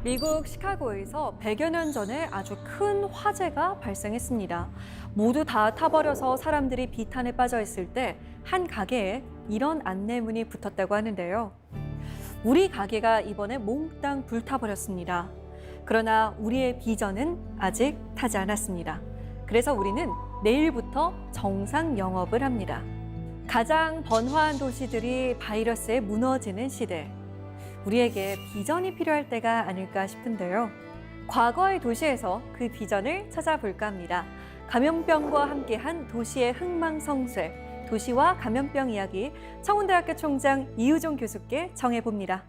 미국 시카고에서 100여 년 전에 아주 큰 화재가 발생했습니다. 모두 다 타버려서 사람들이 비탄에 빠져 있을 때 한 가게에 이런 안내문이 붙었다고 하는데요. 우리 가게가 이번에 몽땅 불타버렸습니다. 그러나 우리의 비전은 아직 타지 않았습니다. 그래서 우리는 내일부터 정상 영업을 합니다. 가장 번화한 도시들이 바이러스에 무너지는 시대. 우리에게 비전이 필요할 때가 아닐까 싶은데요. 과거의 도시에서 그 비전을 찾아볼까 합니다. 감염병과 함께한 도시의 흥망성쇠, 도시와 감염병 이야기, 청운대학교 총장 이우종 교수께 정해봅니다.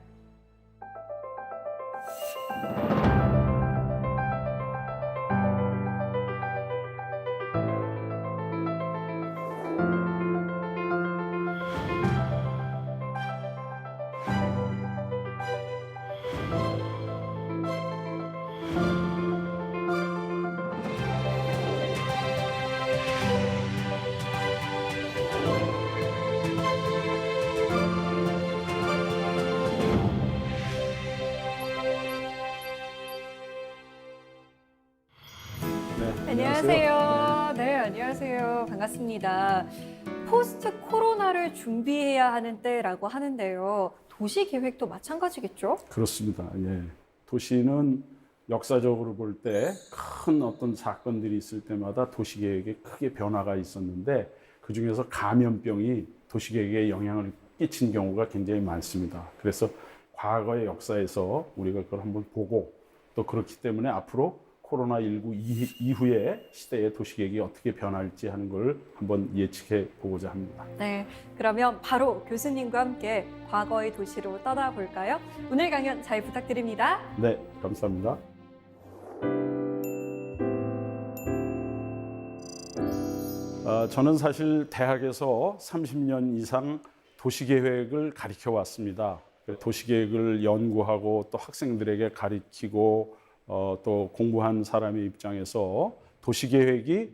안녕하세요. 네, 안녕하세요. 반갑습니다. 포스트 코로나를 준비해야 하는 때라고 하는데요. 도시 계획도 마찬가지겠죠? 그렇습니다. 예. 도시는 역사적으로 볼 때 큰 어떤 사건들이 있을 때마다 도시계획에 크게 변화가 있었는데 그중에서 감염병이 도시계획에 영향을 끼친 경우가 굉장히 많습니다. 그래서 과거의 역사에서 우리가 그걸 한번 보고 또 그렇기 때문에 앞으로 코로나19 이후의 시대의 도시계획이 어떻게 변할지 하는 걸 한번 예측해 보고자 합니다. 네, 그러면 바로 교수님과 함께 과거의 도시로 떠나볼까요? 오늘 강연 잘 부탁드립니다. 네, 감사합니다. 저는 사실 대학에서 30년 이상 도시계획을 가르쳐 왔습니다. 도시계획을 연구하고 또 학생들에게 가르치고 또 공부한 사람의 입장에서 도시계획이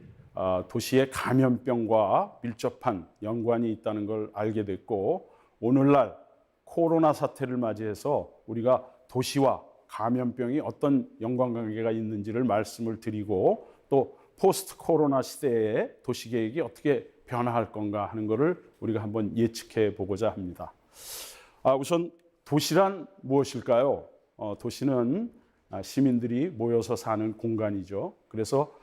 도시의 감염병과 밀접한 연관이 있다는 걸 알게 됐고, 오늘날 코로나 사태를 맞이해서 우리가 도시와 감염병이 어떤 연관관계가 있는지를 말씀을 드리고, 또 포스트 코로나 시대에 도시계획이 어떻게 변화할 건가 하는 것을 우리가 한번 예측해 보고자 합니다. 우선 도시란 무엇일까요? 도시는 시민들이 모여서 사는 공간이죠. 그래서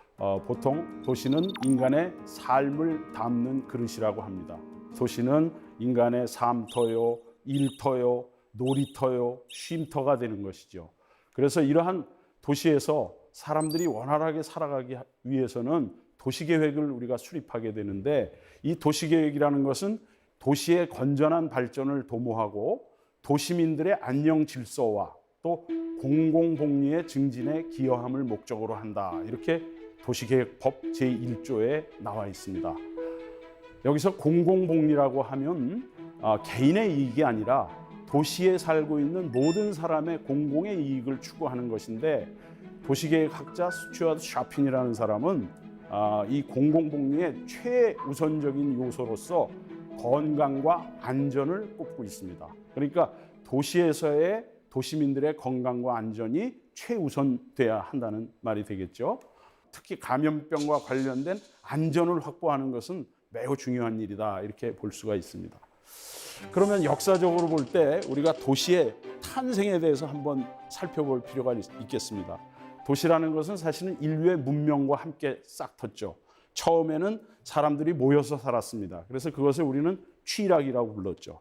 보통 도시는 인간의 삶을 담는 그릇이라고 합니다. 도시는 인간의 삶터요, 일터요, 놀이터요, 쉼터가 되는 것이죠. 그래서 이러한 도시에서 사람들이 원활하게 살아가기 위해서는 도시계획을 우리가 수립하게 되는데, 이 도시계획이라는 것은 도시의 건전한 발전을 도모하고 도시민들의 안녕 질서와 또 공공복리의 증진에 기여함을 목적으로 한다. 이렇게 도시계획법 제1조에 나와 있습니다. 여기서 공공복리라고 하면 개인의 이익이 아니라 도시에 살고 있는 모든 사람의 공공의 이익을 추구하는 것인데, 도시계획학자 스튜어트 샤핀이라는 사람은 이 공공복리의 최우선적인 요소로서 건강과 안전을 꼽고 있습니다. 그러니까 도시에서의 도시민들의 건강과 안전이 최우선돼야 한다는 말이 되겠죠. 특히 감염병과 관련된 안전을 확보하는 것은 매우 중요한 일이다, 이렇게 볼 수가 있습니다. 그러면 역사적으로 볼 때 우리가 도시의 탄생에 대해서 한번 살펴볼 필요가 있겠습니다. 도시라는 것은 사실은 인류의 문명과 함께 싹텄죠. 처음에는 사람들이 모여서 살았습니다. 그래서 그것을 우리는 취락이라고 불렀죠.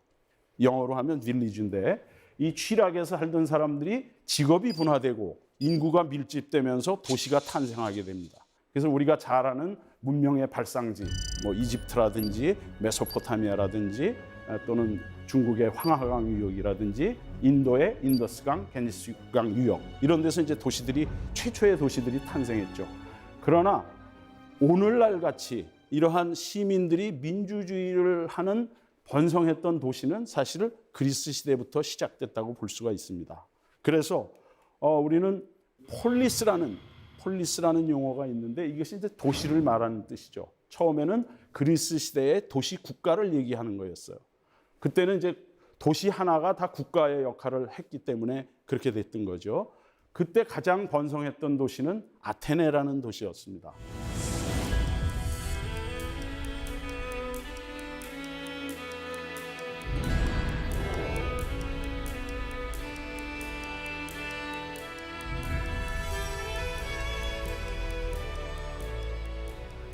영어로 하면 village인데, 이 취락에서 살던 사람들이 직업이 분화되고 인구가 밀집되면서 도시가 탄생하게 됩니다. 그래서 우리가 잘 아는 문명의 발상지, 이집트라든지 메소포타미아라든지 또는 중국의 황하강 유역이라든지 인도의 인더스강, 겐지스강 유역, 이런 데서 이제 도시들이, 최초의 도시들이 탄생했죠. 그러나 오늘날 같이 이러한 시민들이 민주주의를 하는 번성했던 도시는 사실은 그리스 시대부터 시작됐다고 볼 수가 있습니다. 그래서 우리는 폴리스라는 용어가 있는데, 이것이 이제 도시를 말하는 뜻이죠. 처음에는 그리스 시대의 도시 국가를 얘기하는 거였어요. 그때는 이제 도시 하나가 다 국가의 역할을 했기 때문에 그렇게 됐던 거죠. 그때 가장 번성했던 도시는 아테네라는 도시였습니다.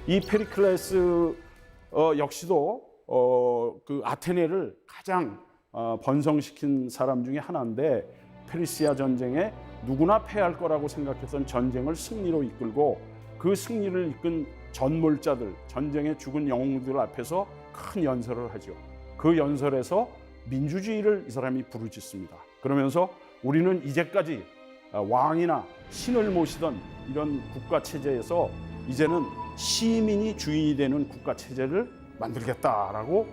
이 페리클레스 역시도 그 아테네를 가장 번성시킨 사람 중에 하나인데, 페르시아 전쟁에 누구나 패할 거라고 생각했던 전쟁을 승리로 이끌고 그 승리를 이끈 전몰자들, 전쟁에 죽은 영웅들 앞에서 큰 연설을 하죠. 그 연설에서 민주주의를 이 사람이 부르짖습니다. 그러면서 우리는 이제까지 왕이나 신을 모시던 이런 국가 체제에서 이제는 시민이 주인이 되는 국가 체제를 만들겠다라고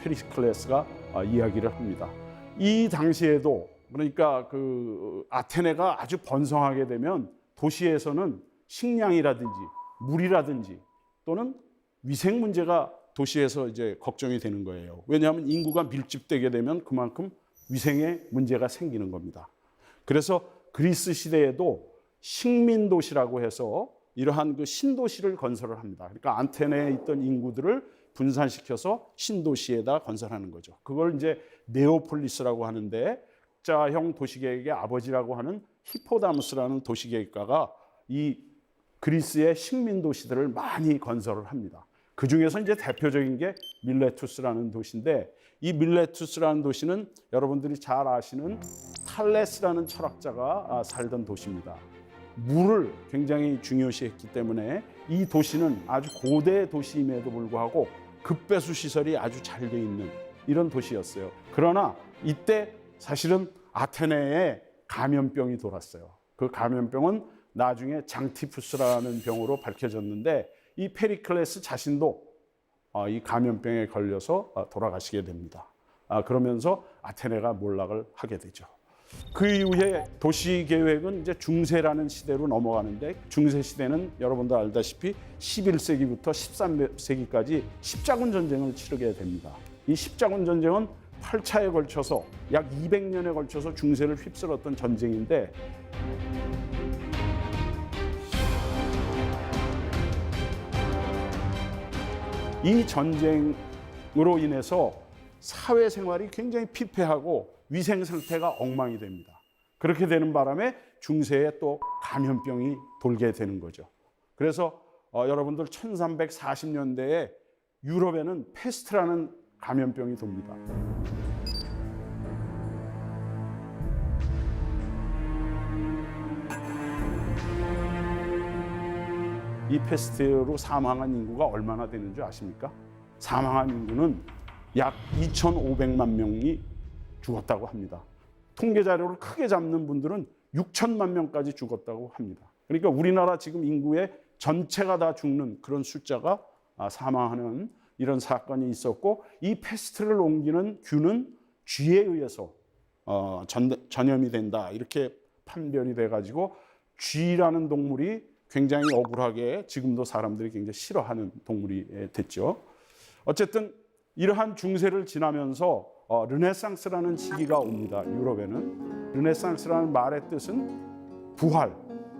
페리클레스가 이야기를 합니다. 이 당시에도, 그러니까 그 아테네가 아주 번성하게 되면 도시에서는 식량이라든지 물이라든지 또는 위생 문제가 도시에서 이제 걱정이 되는 거예요. 왜냐하면 인구가 밀집되게 되면 그만큼 위생에 문제가 생기는 겁니다. 그래서 그리스 시대에도 식민 도시라고 해서 이러한 그 신도시를 건설을 합니다. 그러니까 아테네에 있던 인구들을 분산시켜서 신도시에다 건설하는 거죠. 그걸 이제 네오폴리스라고 하는데, 자형 도시계획의 아버지라고 하는 히포다무스라는 도시계획가가 이 그리스의 식민 도시들을 많이 건설을 합니다. 그 중에서 이제 대표적인 게 밀레투스라는 도시인데, 이 밀레투스라는 도시는 여러분들이 잘 아시는 탈레스라는 철학자가 살던 도시입니다. 물을 굉장히 중요시했기 때문에 이 도시는 아주 고대 도시임에도 불구하고 급배수 시설이 아주 잘 돼 있는 이런 도시였어요. 그러나 이때 사실은 아테네에 감염병이 돌았어요. 그 감염병은 나중에 장티푸스라는 병으로 밝혀졌는데, 이 페리클레스 자신도 이 감염병에 걸려서 돌아가시게 됩니다. 그러면서 아테네가 몰락을 하게 되죠. 그 이후에 도시 계획은 이제 중세라는 시대로 넘어가는데, 중세 시대는 여러분도 알다시피 11세기부터 13세기까지 십자군 전쟁을 치르게 됩니다. 이 십자군 전쟁은 8차에 걸쳐서 약 200년에 걸쳐서 중세를 휩쓸었던 전쟁인데, 이 전쟁으로 인해서 사회생활이 굉장히 피폐하고 위생 상태가 엉망이 됩니다. 그렇게 되는 바람에 중세에 또 감염병이 돌게 되는 거죠. 그래서 여러분들 1340년대에 유럽에는 페스트라는 감염병이 돕니다. 이 페스트로 사망한 인구가 얼마나 되는 줄 아십니까? 사망한 인구는 약 2,500만 명이 죽었다고 합니다. 통계 자료를 크게 잡는 분들은 6천만 명까지 죽었다고 합니다. 그러니까 우리나라 지금 인구의 전체가 다 죽는 그런 숫자가 사망하는 이런 사건이 있었고, 이 페스트를 옮기는 균은 쥐에 의해서 전염이 된다, 이렇게 판별이 돼가지고 쥐라는 동물이 굉장히 억울하게 지금도 사람들이 굉장히 싫어하는 동물이 됐죠. 어쨌든 이러한 중세를 지나면서 르네상스라는 시기가 옵니다. 유럽에는 르네상스라는 말의 뜻은 부활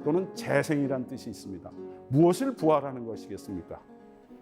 또는 재생이라는 뜻이 있습니다. 무엇을 부활하는 것이겠습니까?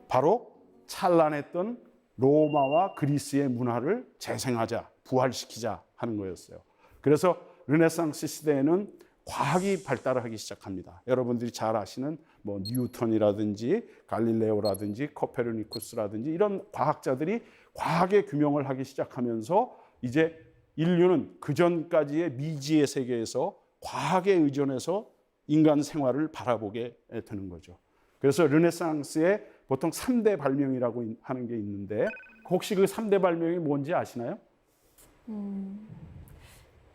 바로 찬란했던 로마와 그리스의 문화를 재생하자, 부활시키자 하는 거였어요. 그래서 르네상스 시대에는 과학이 발달하기 시작합니다. 여러분들이 잘 아시는 뭐 뉴턴이라든지 갈릴레오라든지 코페르니쿠스라든지 이런 과학자들이 과학의 규명을 하기 시작하면서 이제 인류는 그 전까지의 미지의 세계에서 과학에 의존해서 인간 생활을 바라보게 되는 거죠. 그래서 르네상스에 보통 3대 발명이라고 하는 게 있는데, 혹시 그 3대 발명이 뭔지 아시나요?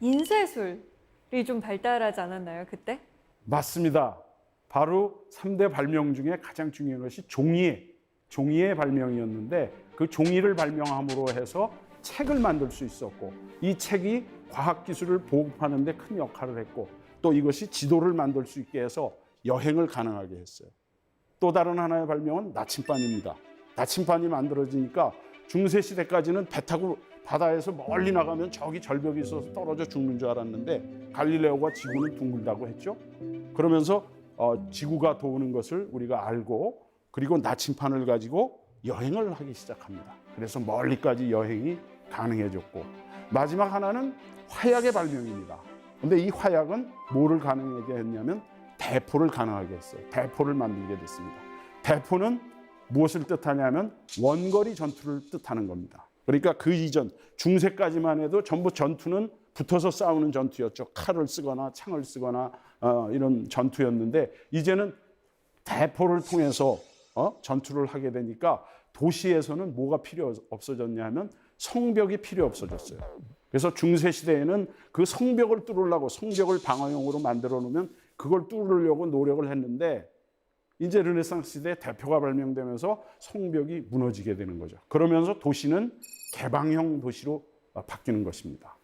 인쇄술이 좀 발달하지 않았나요, 그때? 맞습니다. 바로 3대 발명 중에 가장 중요한 것이 종이의 발명이었는데, 그 종이를 발명함으로 해서 책을 만들 수 있었고, 이 책이 과학기술을 보급하는 데 큰 역할을 했고, 또 이것이 지도를 만들 수 있게 해서 여행을 가능하게 했어요. 또 다른 하나의 발명은 나침반입니다. 나침반이 만들어지니까 중세시대까지는 배 타고 바다에서 멀리 나가면 저기 절벽이 있어서 떨어져 죽는 줄 알았는데 갈릴레오가 지구는 둥글다고 했죠. 그러면서 지구가 도는 것을 우리가 알고 그리고 나침판을 가지고 여행을 하기 시작합니다. 그래서 멀리까지 여행이 가능해졌고 마지막 하나는 화약의 발명입니다. 근데 이 화약은 뭐를 가능하게 했냐면 대포를 가능하게 했어요. 대포를 만들게 됐습니다. 대포는 무엇을 뜻하냐면 원거리 전투를 뜻하는 겁니다. 그러니까 그 이전 중세까지만 해도 전부 전투는 붙어서 싸우는 전투였죠. 칼을 쓰거나 창을 쓰거나 이런 전투였는데 이제는 대포를 통해서 전투를 하게 되니까 도시에서는 뭐가 필요 없어졌냐면 성벽이 필요 없어졌어요. 그래서 중세 시대에는 그 성벽을 뚫으려고 성벽을 방어용으로 만들어 놓으면 그걸 뚫으려고 노력을 했는데 이제 르네상스 시대에 대포가 발명되면서 성벽이 무너지게 되는 거죠. 그러면서 도시는 개방형 도시로 바뀌는 것입니다.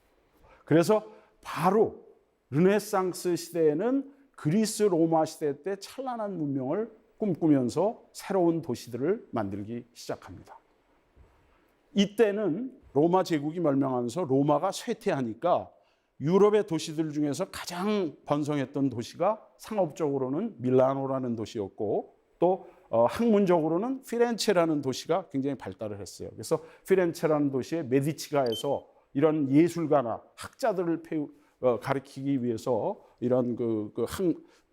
그래서 바로 르네상스 시대에는 그리스 로마 시대 때 찬란한 문명을 꿈꾸면서 새로운 도시들을 만들기 시작합니다. 이때는 로마 제국이 멸망하면서 로마가 쇠퇴하니까 유럽의 도시들 중에서 가장 번성했던 도시가 상업적으로는 밀라노라는 도시였고 또 학문적으로는 피렌체라는 도시가 굉장히 발달을 했어요. 그래서 피렌체라는 도시에 메디치가에서 이런 예술가나 학자들을 가르치기 위해서 이런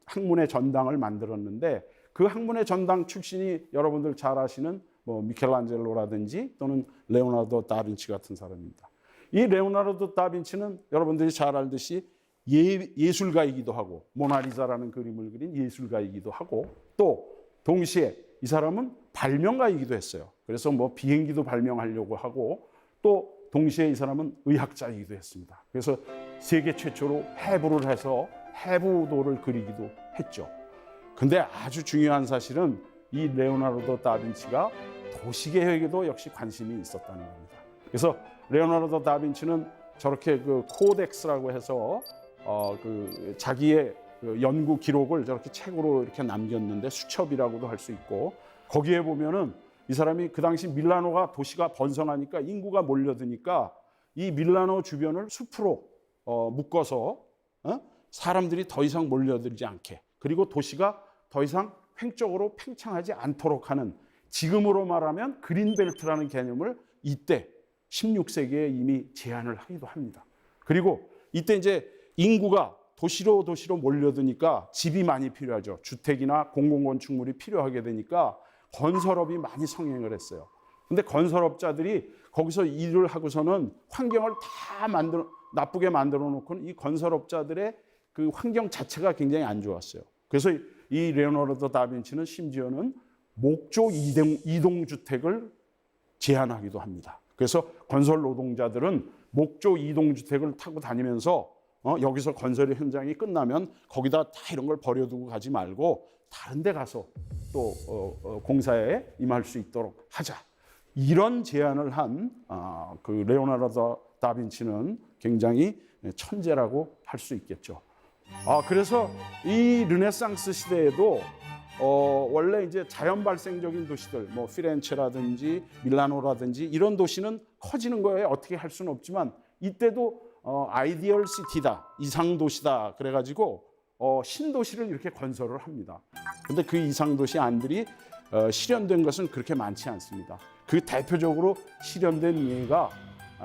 학문의 전당을 만들었는데 그 학문의 전당 출신이 여러분들 잘 아시는 뭐 미켈란젤로라든지 또는 레오나르도 다빈치 같은 사람입니다. 이 레오나르도 다빈치는 여러분들이 잘 알듯이 예술가이기도 하고 모나리자라는 그림을 그린 예술가이기도 하고 또 동시에 이 사람은 발명가이기도 했어요. 그래서 뭐 비행기도 발명하려고 하고 또 동시에 이 사람은 의학자이기도 했습니다. 그래서 세계 최초로 해부를 해서 해부도를 그리기도 했죠. 근데 아주 중요한 사실은 이 레오나르도 다빈치가 도시계획에도 역시 관심이 있었다는 겁니다. 그래서 레오나르도 다빈치는 저렇게 그 코덱스라고 해서 자기의 연구 기록을 저렇게 책으로 이렇게 남겼는데 수첩이라고도 할 수 있고 거기에 보면은 이 사람이 그 당시 밀라노가 도시가 번성하니까 인구가 몰려드니까 이 밀라노 주변을 숲으로 묶어서 사람들이 더 이상 몰려들지 않게 그리고 도시가 더 이상 횡적으로 팽창하지 않도록 하는 지금으로 말하면 그린벨트라는 개념을 이때 16세기에 이미 제안을 하기도 합니다. 그리고 이때 이제 인구가 도시로 몰려드니까 집이 많이 필요하죠. 주택이나 공공건축물이 필요하게 되니까 건설업이 많이 성행을 했어요. 근데 건설업자들이 거기서 일을 하고서는 환경을 다 나쁘게 만들어 놓고는 이 건설업자들의 그 환경 자체가 굉장히 안 좋았어요. 그래서 이 레오나르도 다빈치는 심지어는 목조 이동주택을 제안하기도 합니다. 그래서 건설 노동자들은 목조 이동주택을 타고 다니면서 여기서 건설 현장이 끝나면 거기다 다 이런 걸 버려두고 가지 말고 다른 데 가서 또 공사에 임할 수 있도록 하자. 이런 제안을 한 그 레오나르도 다빈치는 굉장히 천재라고 할 수 있겠죠. 그래서 이 르네상스 시대에도 원래 이제 자연 발생적인 도시들, 뭐 피렌체라든지 밀라노라든지 이런 도시는 커지는 거에 어떻게 할 수는 없지만 이때도 아이디얼 시티다, 이상 도시다 그래가지고 신도시를 이렇게 건설을 합니다. 근데 그 이상 도시 안들이 실현된 것은 그렇게 많지 않습니다. 그 대표적으로 실현된 예가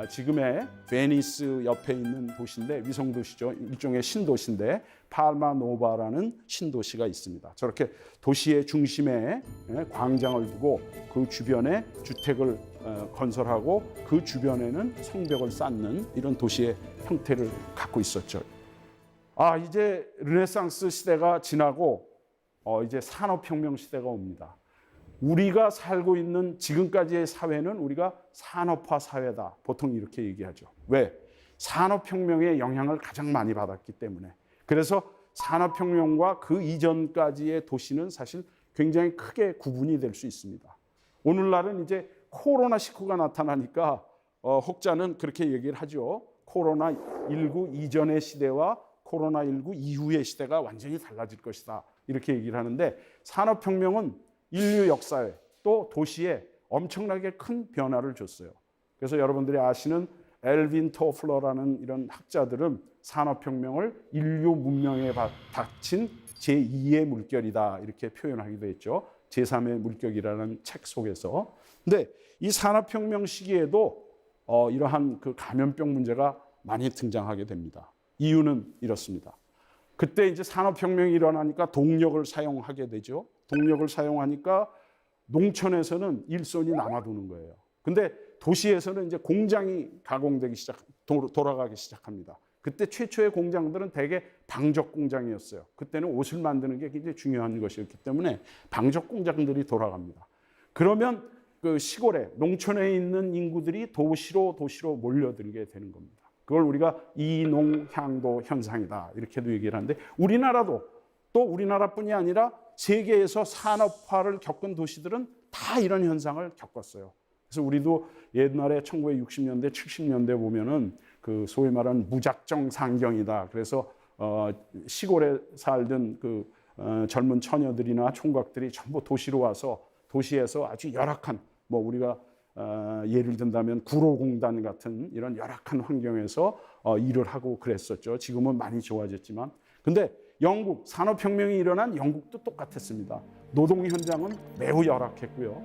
지금의 베니스 옆에 있는 도시인데 위성도시죠. 일종의 신도시인데 팔마노바라는 신도시가 있습니다. 저렇게 도시의 중심에 광장을 두고 그 주변에 주택을 건설하고 그 주변에는 성벽을 쌓는 이런 도시의 형태를 갖고 있었죠. 이제 르네상스 시대가 지나고 이제 산업혁명 시대가 옵니다. 우리가 살고 있는 지금까지의 사회는 우리가 산업화 사회다. 보통 이렇게 얘기하죠. 왜? 산업혁명의 영향을 가장 많이 받았기 때문에. 그래서 산업혁명과 그 이전까지의 도시는 사실 굉장히 크게 구분이 될 수 있습니다. 오늘날은 이제 코로나19가 나타나니까 혹자는 그렇게 얘기를 하죠. 코로나19 이전의 시대와 코로나19 이후의 시대가 완전히 달라질 것이다. 이렇게 얘기를 하는데 산업혁명은 인류 역사에 또 도시에 엄청나게 큰 변화를 줬어요. 그래서 여러분들이 아시는 엘빈 토플러라는 이런 학자들은 산업혁명을 인류 문명에 닥친 제2의 물결이다 이렇게 표현하기도 했죠. 제3의 물결이라는 책 속에서. 근데 이 산업혁명 시기에도 이러한 그 감염병 문제가 많이 등장하게 됩니다. 이유는 이렇습니다. 그때 이제 산업혁명이 일어나니까 동력을 사용하게 되죠. 동력을 사용하니까 농촌에서는 일손이 남아도는 거예요. 근데 도시에서는 이제 공장이 가공되기 돌아가기 시작합니다. 그때 최초의 공장들은 대개 방적 공장이었어요. 그때는 옷을 만드는 게 굉장히 중요한 것이었기 때문에 방적 공장들이 돌아갑니다. 그러면 그 시골에 농촌에 있는 인구들이 도시로 몰려들게 되는 겁니다. 그걸 우리가 이농향도 현상이다 이렇게도 얘기를 하는데 우리나라도 또 우리나라뿐이 아니라 세계에서 산업화를 겪은 도시들은 다 이런 현상을 겪었어요. 그래서 우리도 옛날에 1960년대, 70년대 보면은 그 소위 말하는 무작정 상경이다. 그래서 시골에 살던 그 젊은 처녀들이나 총각들이 전부 도시로 와서 도시에서 아주 열악한 뭐 우리가 예를 든다면 구로공단 같은 이런 열악한 환경에서 일을 하고 그랬었죠. 지금은 많이 좋아졌지만. 근데 영국 산업혁명이 일어난 영국도 똑같았습니다. 노동 현장은 매우 열악했고요.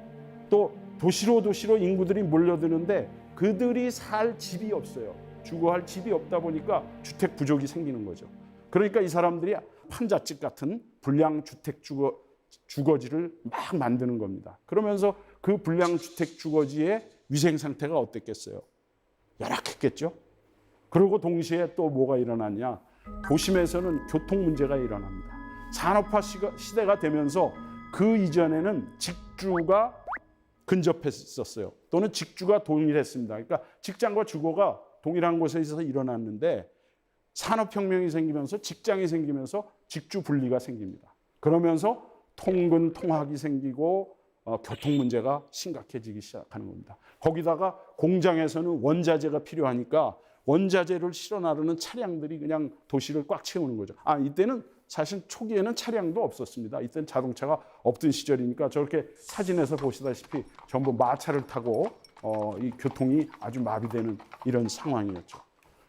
또 도시로 인구들이 몰려드는데 그들이 살 집이 없어요. 주거할 집이 없다 보니까 주택 부족이 생기는 거죠. 그러니까 이 사람들이 판잣집 같은 불량 주택 주거지를 막 만드는 겁니다. 그러면서 그 불량 주택 주거지의 위생 상태가 어땠겠어요? 열악했겠죠. 그리고 동시에 또 뭐가 일어났냐? 도심에서는 교통 문제가 일어납니다. 산업화 시대가 되면서 그 이전에는 직주가 근접했었어요. 또는 직주가 동일했습니다. 그러니까 직장과 주거가 동일한 곳에서 일어났는데 산업혁명이 생기면서 직장이 생기면서 직주 분리가 생깁니다. 그러면서 통근, 통학이 생기고 교통 문제가 심각해지기 시작하는 겁니다. 거기다가 공장에서는 원자재가 필요하니까 원자재를 실어 나르는 차량들이 그냥 도시를 꽉 채우는 거죠. 이때는 사실 초기에는 차량도 없었습니다. 이때는 자동차가 없던 시절이니까 저렇게 사진에서 보시다시피 전부 마차를 타고 이 교통이 아주 마비되는 이런 상황이었죠.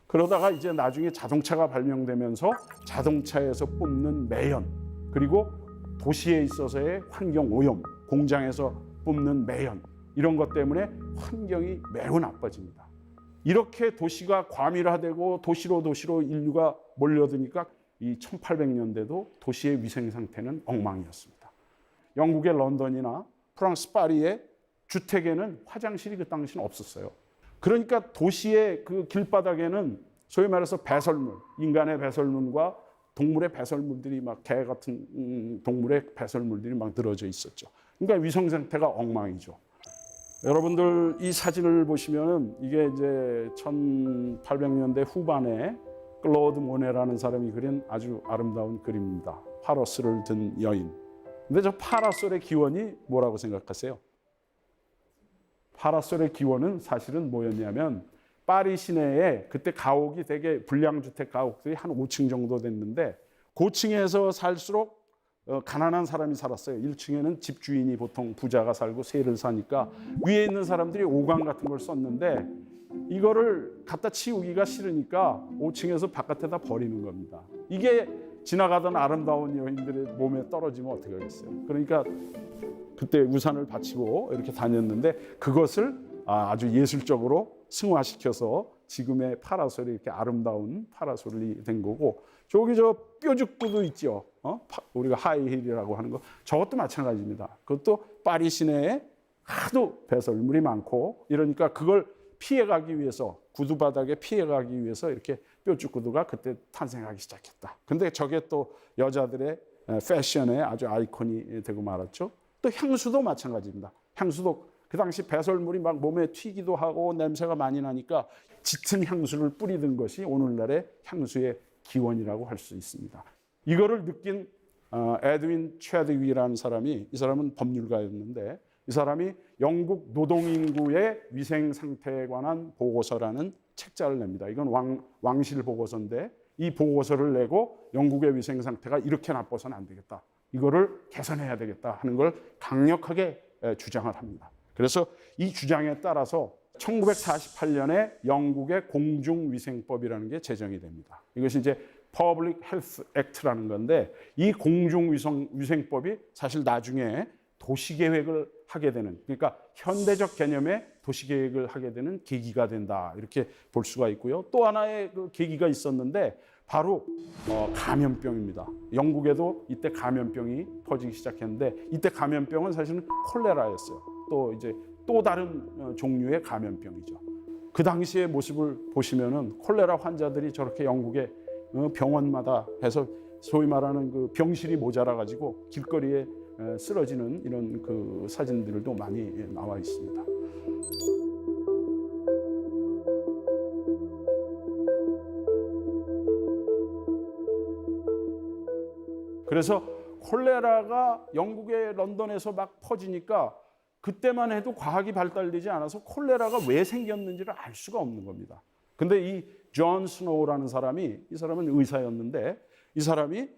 그러다가 이제 나중에 자동차가 발명되면서 자동차에서 뿜는 매연 그리고 도시에 있어서의 환경 오염, 공장에서 뿜는 매연 이런 것 때문에 환경이 매우 나빠집니다. 이렇게 도시가 과밀화되고 도시로 인류가 몰려드니까 이 1800년대도 도시의 위생 상태는 엉망이었습니다. 영국의 런던이나 프랑스 파리의 주택에는 화장실이 그 당시는 없었어요. 그러니까 도시의 그 길바닥에는 소위 말해서 배설물, 인간의 배설물과 동물의 배설물들이 막 개 같은 동물의 배설물들이 막 늘어져 있었죠. 그러니까 위생 상태가 엉망이죠. 여러분들 이 사진을 보시면 이게 이제 1800년대 후반에 클로드 모네라는 사람이 그린 아주 아름다운 그림입니다. 파라솔을 든 여인. 근데 저 파라솔의 기원이 뭐라고 생각하세요? 파라솔의 기원은 사실은 뭐였냐면 파리 시내에 그때 가옥이 되게 불량주택 가옥들이 한 5층 정도 됐는데 고층에서 살수록 가난한 사람이 살았어요. 1층에는 집주인이 보통 부자가 살고 세를 사니까 위에 있는 사람들이 오강 같은 걸 썼는데 이거를 갖다 치우기가 싫으니까 5층에서 바깥에다 버리는 겁니다. 이게 지나가던 아름다운 여인들의 몸에 떨어지면 어떻게 하겠어요? 그러니까 그때 우산을 받치고 이렇게 다녔는데 그것을 아주 예술적으로 승화시켜서 지금의 파라솔이 이렇게 아름다운 파라솔이 된 거고 저기 저 뾰족구도 있죠. 우리가 하이힐이라고 하는 거 저것도 마찬가지입니다. 그것도 파리 시내에 하도 배설물이 많고 이러니까 그걸 피해가기 위해서 구두 바닥에 피해가기 위해서 이렇게 뾰족구두가 그때 탄생하기 시작했다. 근데 저게 또 여자들의 패션의 아주 아이콘이 되고 말았죠. 또 향수도 마찬가지입니다. 향수도 그 당시 배설물이 막 몸에 튀기도 하고 냄새가 많이 나니까 짙은 향수를 뿌리던 것이 오늘날의 향수의 기원이라고 할 수 있습니다. 이거를 느낀 에드윈 최드위라는 사람이 이 사람은 법률가였는데 이 사람이 영국 노동인구의 위생 상태에 관한 보고서라는 책자를 냅니다. 이건 왕실 보고서인데 이 보고서를 내고 영국의 위생 상태가 이렇게 나빠서는 안 되겠다. 이거를 개선해야 되겠다 하는 걸 강력하게 주장을 합니다. 그래서 이 주장에 따라서 1948년에 영국의 공중위생법이라는 게 제정이 됩니다. 이것이 이제 Public Health Act라는 건데, 이 공중위생법이 사실 나중에 도시계획을 하게 되는, 그러니까 현대적 개념의 도시계획을 하게 되는 계기가 된다, 이렇게 볼 수가 있고요. 또 하나의 그 계기가 있었는데 바로 감염병입니다. 영국에도 이때 감염병이 퍼지기 시작했는데, 이때 감염병은 사실은 콜레라였어요. 또 이제 또 다른 종류의 감염병이죠. 그 당시의 모습을 보시면은 콜레라 환자들이 저렇게 영국의 병원마다 해서 소위 말하는 그 병실이 모자라 가지고 길거리에 쓰러지는 이런 그 사진들도 많이 나와 있습니다. 그래서 콜레라가 영국의 런던에서 막 퍼지니까 그때만 해도 과학이 발달되지 않아서 콜레라가 왜 생겼는지를 알 수가 없는 겁니다. 근데 이 존 스노우라는 사람이, 이 사람은 의사였는데, 이 사람이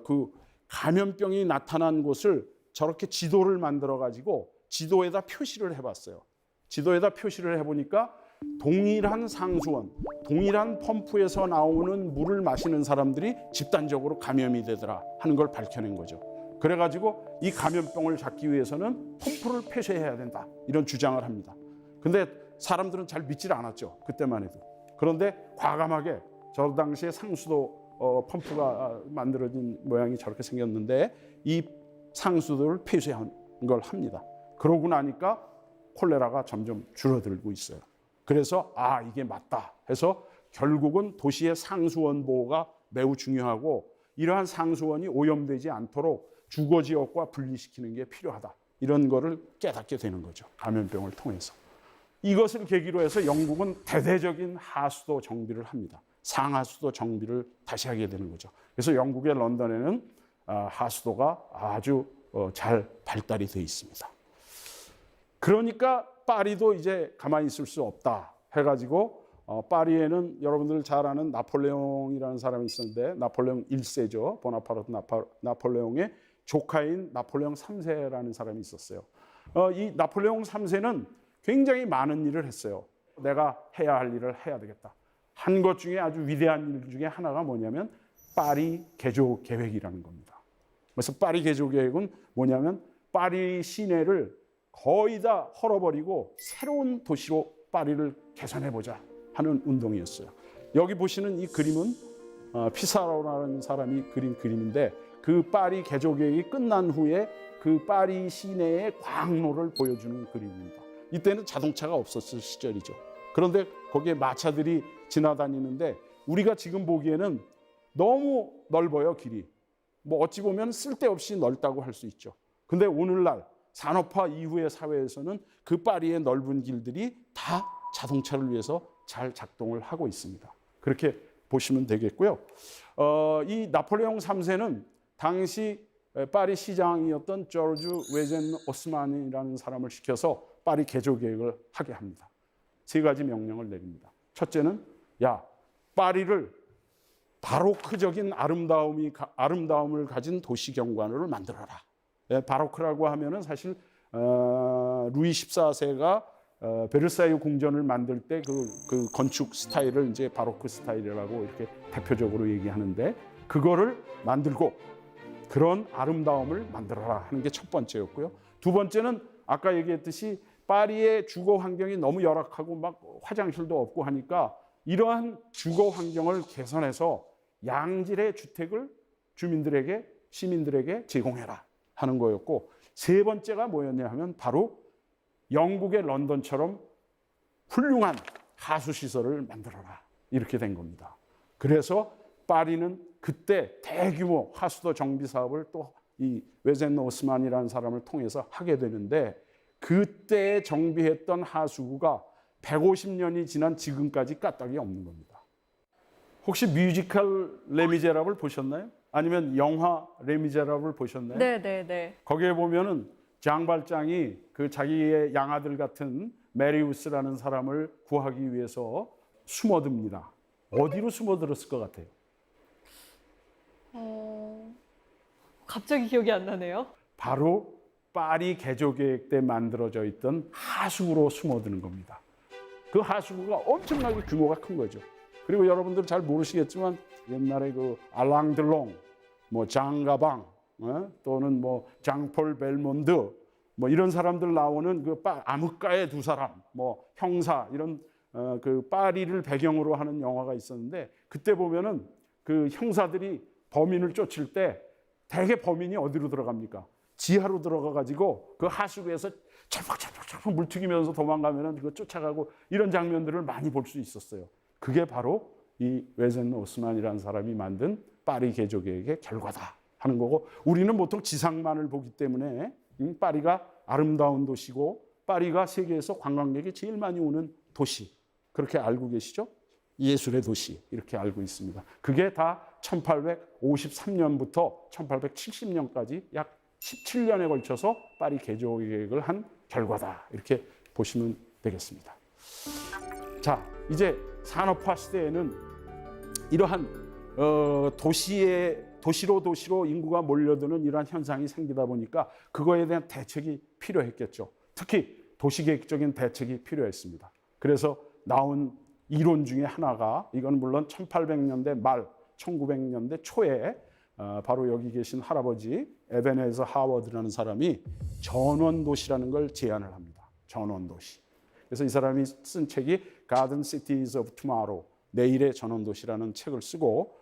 그 감염병이 나타난 곳을 저렇게 지도를 만들어 가지고 지도에다 표시를 해봤어요. 지도에다 표시를 해보니까 동일한 상수원, 동일한 펌프에서 나오는 물을 마시는 사람들이 집단적으로 감염이 되더라 하는 걸 밝혀낸 거죠. 그래가지고 이 감염병을 잡기 위해서는 펌프를 폐쇄해야 된다, 이런 주장을 합니다. 근데 사람들은 잘 믿질 않았죠, 그때만 해도. 그런데 과감하게 저 당시에 상수도 펌프가 만들어진 모양이 저렇게 생겼는데 이 상수도를 폐쇄한 걸 합니다. 그러고 나니까 콜레라가 점점 줄어들고 있어요. 그래서 이게 맞다 해서 결국은 도시의 상수원 보호가 매우 중요하고, 이러한 상수원이 오염되지 않도록 주거지역과 분리시키는 게 필요하다, 이런 거를 깨닫게 되는 거죠, 감염병을 통해서. 이것을 계기로 해서 영국은 대대적인 하수도 정비를 합니다. 상하수도 정비를 다시 하게 되는 거죠. 그래서 영국의 런던에는 하수도가 아주 잘 발달이 되어 있습니다. 그러니까 파리도 이제 가만히 있을 수 없다 해가지고 파리에는 여러분들 잘 아는 나폴레옹이라는 사람이 있었는데, 나폴레옹 1세죠. 보나파르트 나폴레옹의 조카인 나폴레옹 3세라는 사람이 있었어요. 이 나폴레옹 3세는 굉장히 많은 일을 했어요. 내가 해야 할 일을 해야 되겠다. 한 것 중에 아주 위대한 일 중에 하나가 뭐냐면 파리 개조 계획이라는 겁니다. 그래서 파리 개조 계획은 뭐냐면 파리 시내를 거의 다 헐어버리고 새로운 도시로 파리를 개선해보자 하는 운동이었어요. 여기 보시는 이 그림은 피사로라는 사람이 그린 그림인데, 그 파리 개조 계획이 끝난 후에 그 파리 시내의 광로를 보여주는 그림입니다. 이때는 자동차가 없었을 시절이죠. 그런데 거기에 마차들이 지나다니는데 우리가 지금 보기에는 너무 넓어요, 길이. 뭐 어찌 보면 쓸데없이 넓다고 할 수 있죠. 근데 오늘날 산업화 이후의 사회에서는 그 파리의 넓은 길들이 다 자동차를 위해서 잘 작동을 하고 있습니다. 그렇게 보시면 되겠고요. 이 나폴레옹 3세는 당시 파리 시장이었던 조르주 웨젠 오스만이라는 사람을 시켜서 파리 개조 계획을 하게 합니다. 3가지 명령을 내립니다. 첫째는 파리를 바로크적인 아름다움을 가진 도시 경관을 만들어라. 바로크라고 하면은 사실 루이 14세가 베르사유 궁전을 만들 때 그 건축 스타일을 이제 바로크 스타일이라고 이렇게 대표적으로 얘기하는데, 그거를 만들고 그런 아름다움을 만들어라 하는 게 첫 번째였고요. 두 번째는 아까 얘기했듯이 파리의 주거 환경이 너무 열악하고 막 화장실도 없고 하니까 이러한 주거 환경을 개선해서 양질의 주택을 주민들에게, 시민들에게 제공해라 하는 거였고, 세 번째가 뭐였냐 하면 바로 영국의 런던처럼 훌륭한 하수시설을 만들어라, 이렇게 된 겁니다. 그래서 파리는 그때 대규모 하수도 정비 사업을 또 이 웨젠 오스만이라는 사람을 통해서 하게 되는데, 그때 정비했던 하수구가 150년이 지난 지금까지 까딱이 없는 겁니다. 혹시 뮤지컬 레미제라블 보셨나요? 아니면 영화 레미제라블 보셨나요? 네. 거기에 보면은 장발장이 그 자기의 양아들 같은 메리우스라는 사람을 구하기 위해서 숨어듭니다. 어디로 숨어들었을 것 같아요? 갑자기 기억이 안 나네요. 바로 파리 개조 계획 때 만들어져 있던 하수구로 숨어드는 겁니다. 그 하수구가 엄청나게 규모가 큰 거죠. 그리고 여러분들 잘 모르시겠지만 옛날에 그 알랑드롱, 뭐 장가방, 또는 뭐 장폴 벨몬드, 뭐 이런 사람들 나오는 그 암흑가의 두 사람, 뭐 형사 이런 그 파리를 배경으로 하는 영화가 있었는데, 그때 보면은 그 형사들이 범인을 쫓을 때 대개 범인이 어디로 들어갑니까? 지하로 들어가 가지고 그 하수구에서 철퍽철퍽철퍽 물 튀기면서 도망가면은 그거 쫓아가고 이런 장면들을 많이 볼 수 있었어요. 그게 바로 이 웨젠 오스만이라는 사람이 만든 파리 개조계획의 결과다 하는 거고, 우리는 보통 지상만을 보기 때문에 파리가 아름다운 도시고 파리가 세계에서 관광객이 제일 많이 오는 도시, 그렇게 알고 계시죠? 예술의 도시 이렇게 알고 있습니다. 그게 다 1853년부터 1870년까지 약 17년에 걸쳐서 파리 개조 계획을 한 결과다, 이렇게 보시면 되겠습니다. 자, 이제 산업화 시대에는 이러한 도시로 인구가 몰려드는 이러한 현상이 생기다 보니까 그거에 대한 대책이 필요했겠죠. 특히 도시계획적인 대책이 필요했습니다. 그래서 나온 이론 중에 하나가, 이건 물론 1800년대 말 1900년대 초에 바로 여기 계신 할아버지 에베네저 하워드라는 사람이 전원도시라는 걸 제안을 합니다. 전원도시. 그래서 이 사람이 쓴 책이 Garden Cities of Tomorrow, 내일의 전원도시라는 책을 쓰고,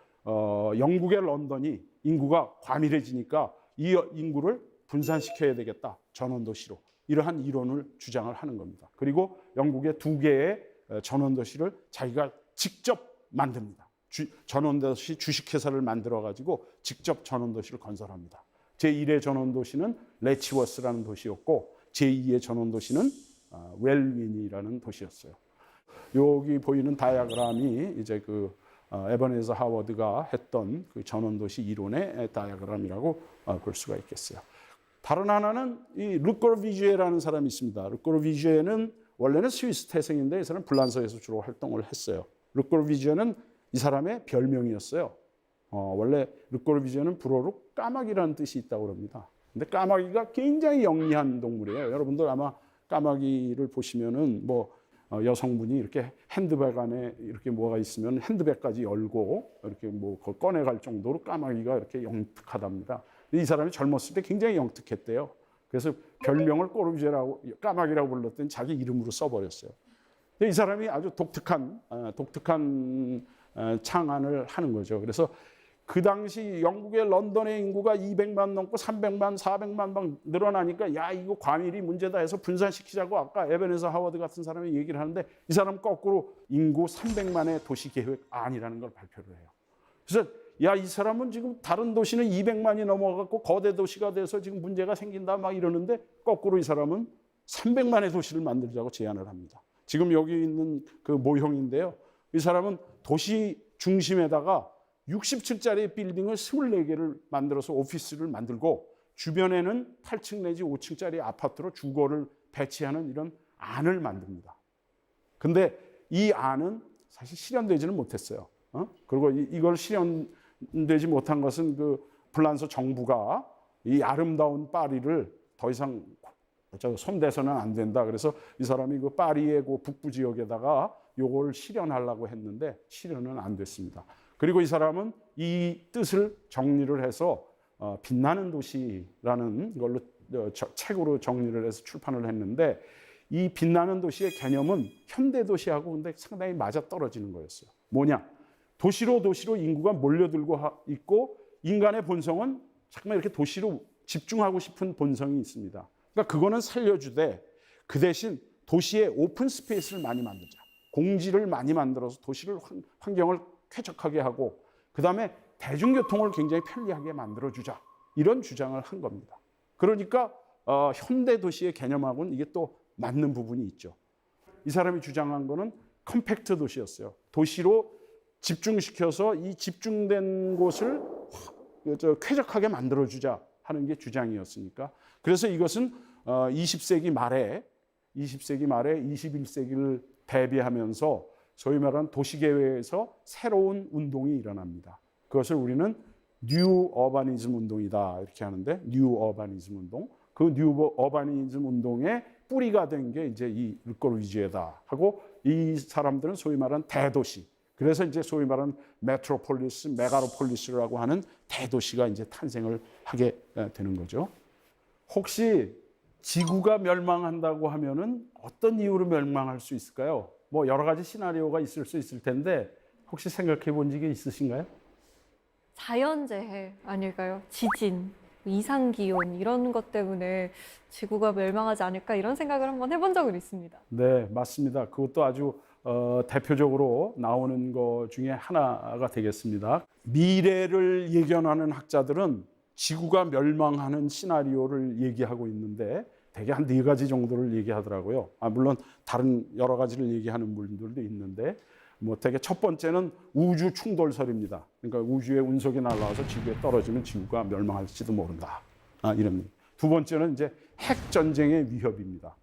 영국의 런던이 인구가 과밀해지니까 이 인구를 분산시켜야 되겠다, 전원도시로. 이러한 이론을 주장을 하는 겁니다. 그리고 영국의 2개의 전원도시를 자기가 직접 만듭니다. 전원도시 주식회사를 만들어가지고 직접 전원도시를 건설합니다. 제1의 전원도시는 레치워스라는 도시였고, 제2의 전원도시는 웰윈이라는 도시였어요. 여기 보이는 다이아그램이 이제 그 에버네저 하워드가 했던 그 전원도시 이론의 다이아그램이라고 볼 수가 있겠어요. 다른 하나는 이 르꼬르비지에라는 사람이 있습니다. 르꼬르비지에는 원래는 스위스 태생인데 이 사람은 불란서에서 주로 활동을 했어요. 르꼬르비지에는 이 사람의 별명이었어요. 원래 르꼬르비지에는 불어로 까마귀라는 뜻이 있다고 합니다. 근데 까마귀가 굉장히 영리한 동물이에요. 여러분들 아마 까마귀를 보시면은 뭐 여성분이 이렇게 핸드백 안에 이렇게 뭐가 있으면 핸드백까지 열고 이렇게 뭐 그걸 꺼내갈 정도로 까마귀가 이렇게 영특하답니다. 이 사람이 젊었을 때 굉장히 영특했대요. 그래서 별명을 꼬르비제라고, 까마귀라고 불렀더니 자기 이름으로 써버렸어요. 근데 이 사람이 아주 독특한 창안을 하는 거죠. 그래서 그 당시 영국의 런던의 인구가 200만 넘고 300만, 400만 막 늘어나니까 야, 이거 과밀이 문제다 해서 분산시키자고 아까 에베네저 하워드 같은 사람이 얘기를 하는데, 이 사람은 거꾸로 인구 300만의 도시계획 안이라는 걸 발표를 해요. 그래서 야, 이 사람은 지금 다른 도시는 200만이 넘어가고 거대 도시가 돼서 지금 문제가 생긴다 막 이러는데, 거꾸로 이 사람은 300만의 도시를 만들자고 제안을 합니다. 지금 여기 있는 그 모형인데요. 이 사람은 도시 중심에다가 60층짜리 빌딩을 24개를 만들어서 오피스를 만들고, 주변에는 8층 내지 5층짜리 아파트로 주거를 배치하는 이런 안을 만듭니다. 근데 이 안은 사실 실현되지는 못했어요. 그리고 이걸 실현되지 못한 것은 그 프랑스 정부가 이 아름다운 파리를 더 이상 손대서는 안 된다. 그래서 이 사람이 그 파리의 그 북부 지역에다가 요걸 실현하려고 했는데 실현은 안 됐습니다. 그리고 이 사람은 이 뜻을 정리를 해서 빛나는 도시라는 걸로 책으로 정리를 해서 출판을 했는데, 이 빛나는 도시의 개념은 현대 도시하고 근데 상당히 맞아 떨어지는 거였어요. 뭐냐? 도시로 인구가 몰려들고 있고, 인간의 본성은 잠깐만 이렇게 도시로 집중하고 싶은 본성이 있습니다. 그러니까 그거는 살려주되, 그 대신 도시에 오픈 스페이스를 많이 만들자. 공지를 많이 만들어서 도시를 환경을 쾌적하게 하고, 그 다음에 대중교통을 굉장히 편리하게 만들어주자, 이런 주장을 한 겁니다. 그러니까 현대 도시의 개념하고는 이게 또 맞는 부분이 있죠. 이 사람이 주장한 거는 컴팩트 도시였어요. 도시로 집중시켜서 이 집중된 곳을 쾌적하게 만들어주자 하는 게 주장이었으니까, 그래서 이것은 20세기 말에 21세기를 대비하면서 소위 말하는 도시계획에서 새로운 운동이 일어납니다. 그것을 우리는 뉴 어바니즘 운동이다 이렇게 하는데, 뉴 어바니즘 운동, 그 뉴 어바니즘 운동의 뿌리가 된 게 이제 이 일거리 위주다 하고 이 사람들은 소위 말하는 대도시. 그래서 이제 소위 말하는 메트로폴리스, 메가로폴리스라고 하는 대도시가 이제 탄생을 하게 되는 거죠. 혹시 지구가 멸망한다고 하면은 어떤 이유로 멸망할 수 있을까요? 뭐 여러 가지 시나리오가 있을 수 있을 텐데 혹시 생각해 본 적이 있으신가요? 자연재해 아닐까요? 지진, 이상기온 이런 것 때문에 지구가 멸망하지 않을까 이런 생각을 한번 해본 적은 있습니다. 네, 맞습니다. 그것도 아주 대표적으로 나오는 것 중에 하나가 되겠습니다. 미래를 예견하는 학자들은 지구가 멸망하는 시나리오를 얘기하고 있는데 대개 한 4가지 정도를 얘기하더라고요. 물론 다른 여러 가지를 얘기하는 분들도 있는데 뭐 되게 첫 번째는 우주 충돌설입니다. 그러니까 우주에 운석이 날아와서 지구에 떨어지면 지구가 멸망할지도 모른다. 이런. 두 번째는 이제 핵 전쟁의 위협입니다.